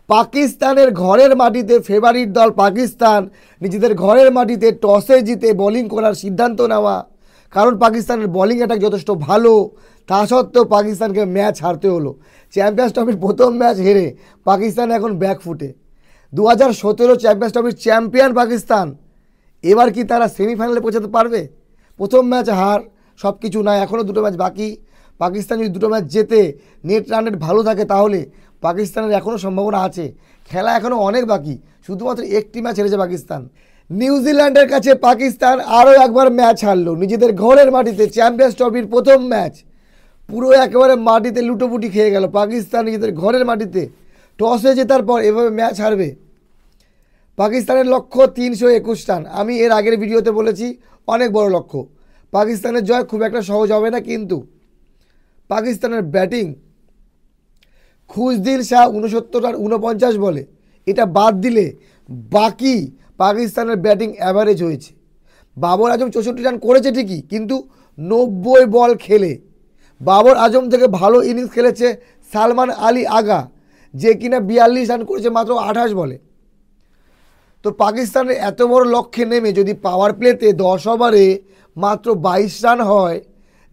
পাকিস্তানের ঘরের মাটিতে ফেভারিট দল পাকিস্তান নিজেদের ঘরের মাটিতে টসে জিতে বোলিং করার সিদ্ধান্ত নেওয়া, কারণ পাকিস্তানের বোলিং অ্যাটাক যথেষ্ট ভালো। তা সত্ত্বেও পাকিস্তানকে ম্যাচ হারতে হলো। চ্যাম্পিয়ন্স ট্রফির প্রথম ম্যাচ হেরে পাকিস্তান এখন ব্যাকফুটে। 2017 চ্যাম্পিয়ন্স ট্রফির চ্যাম্পিয়ন পাকিস্তান, এবার কি তারা সেমিফাইনালে পৌঁছাতে পারবে? প্রথম ম্যাচ হার সব কিছু নয়, এখনও দুটো ম্যাচ বাকি। পাকিস্তান যদি দুটো ম্যাচ জেতে নেট রান রেট ভালো থাকে তাহলে পাকিস্তানের এখনও সম্ভাবনা আছে। খেলা এখনও অনেক বাকি, শুধুমাত্র একটি ম্যাচ হেরেছে পাকিস্তান। নিউজিল্যান্ডের কাছে পাকিস্তান আরও একবার ম্যাচ হারলো নিজেদের ঘরের মাটিতে। চ্যাম্পিয়ন্স ট্রফির প্রথম ম্যাচ পুরো একেবারে মাটিতে লুটোপুটি খেয়ে গেল পাকিস্তান নিজেদের ঘরের মাটিতে। টসে জেতার পর এভাবে ম্যাচ হারবে? পাকিস্তানের লক্ষ্য 321 রান। আমি এর আগের ভিডিওতে বলেছি অনেক বড় লক্ষ্য। পাকিস্তানের জয় খুব একটা সহজ হবে না, কিন্তু পাকিস্তানের ব্যাটিং খুশদিল শাহ 69 রান 49 বলে, এটা বাদ দিলে বাকি পাকিস্তানের ব্যাটিং অ্যাভারেজ হয়েছে। বাবর আজম 64 রান করেছে ঠিকই, কিন্তু 90 বল খেলে। বাবর আজম থেকে ভালো ইনিংস খেলেছে সালমান আলী আগা, যে কিনা 42 রান করেছে মাত্র 28 বলে। তো পাকিস্তানের এত বড় লক্ষ্যে নেমে যদি পাওয়ার প্লেতে 10 ওভারে মাত্র 22 রান হয়,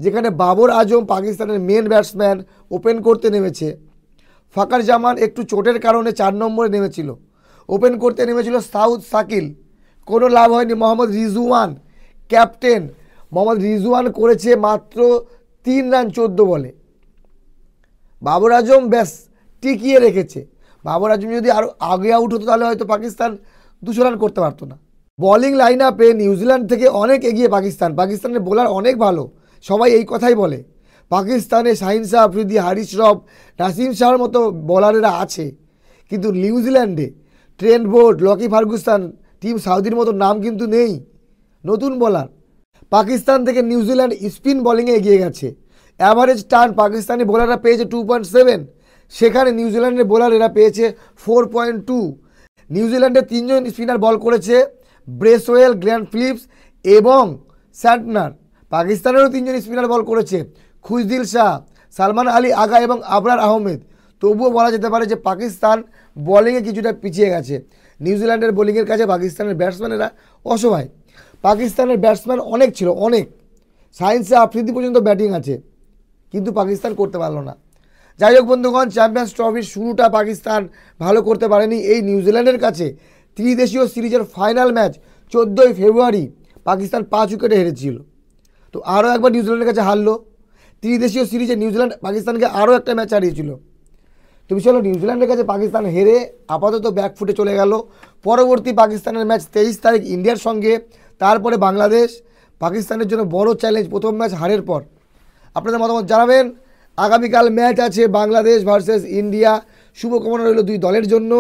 যেখানে বাবর আজম পাকিস্তানের মেন ব্যাটসম্যান ওপেন করতে নেমেছে, ফাকার জামান একটু চোটের কারণে 4 নম্বরে নেমেছিল, ওপেন করতে নেমেছিল সাউদ শাকিল, কোনো লাভ হয়নি। মোহাম্মদ রিজওয়ান ক্যাপ্টেন, মোহাম্মদ রিজওয়ান করেছে মাত্র 3 রান 14 বলে। বাবর আজম ব্যাস টিকিয়ে রেখেছে। বাবর আজম যদি আরও আগে আউট হতো তাহলে হয়তো পাকিস্তান 200 রান করতে পারতো না। বোলিং লাইন আপে নিউজিল্যান্ড থেকে অনেক এগিয়ে পাকিস্তান। পাকিস্তানের বোলার অনেক ভালো, সবাই এই কথাই বলে। পাকিস্তানে শাহিন শাহ আফ্রিদি, হারিস রব, নাসিম শাহর মতো বোলারেরা আছে, কিন্তু নিউজিল্যান্ডে Trent Boult, Lockie Ferguson, Tim সাউদির মতো নাম কিন্তু নেই। নতুন বোলার পাকিস্তান থেকে নিউজিল্যান্ড স্পিন বোলিংয়ে এগিয়ে গেছে। অ্যাভারেজ টার্ন পাকিস্তানি বোলাররা পেয়েছে 2.7, সেখানে নিউজিল্যান্ডের বোলার এরা পেয়েছে 4.2। নিউজিল্যান্ডের 3 জন স্পিনার বল করেছে, ব্রেসওয়েল, গ্ল্যান ফিলিপস এবং স্যান্টনার। পাকিস্তানেরও 3 জন স্পিনার বল করেছে, খুশদিল শাহ, সালমান আলী আগা এবং আবরার আহমেদ। তবুও বলা যেতে পারে যে পাকিস্তান বোলিংয়ে কিছুটা পিছিয়ে গেছে। নিউজিল্যান্ডের বোলিংয়ের কাছে পাকিস্তানের ব্যাটসম্যানেরা অসহায়। পাকিস্তানের ব্যাটসম্যান অনেক ছিল, অনেক, শাহিন শাহ আফ্রিদি পর্যন্ত ব্যাটিং আছে, কিন্তু পাকিস্তান করতে পারলো না। যাই হোক বন্ধুগণ, চ্যাম্পিয়ন্স ট্রফির শুরুটা পাকিস্তান ভালো করতে পারেনি। এই নিউজিল্যান্ডের কাছে ত্রিদেশীয় সিরিজের ফাইনাল ম্যাচ 14 ফেব্রুয়ারি পাকিস্তান 5 উইকেটে হেরেছিল। তো আরও একবার নিউজিল্যান্ডের কাছে হারলো। ত্রিদেশীয় সিরিজে নিউজিল্যান্ড পাকিস্তানকে আরও একটা ম্যাচ হারিয়েছিল। তো বিষয় হলো নিউজিল্যান্ডের কাছে পাকিস্তান হেরে আপাতত ব্যাকফুটে চলে গেল। পরবর্তী পাকিস্তানের ম্যাচ 23 তারিখ ইন্ডিয়ার সঙ্গে, তারপরে বাংলাদেশ। পাকিস্তানের জন্য বড় চ্যালেঞ্জ প্রথম ম্যাচ হারের পর। আপনাদের মতামত জানাবেন। আগামীকাল ম্যাচ আছে বাংলাদেশ ভার্সেস ইন্ডিয়া। শুভকামনা রইল দুই দলের জন্য।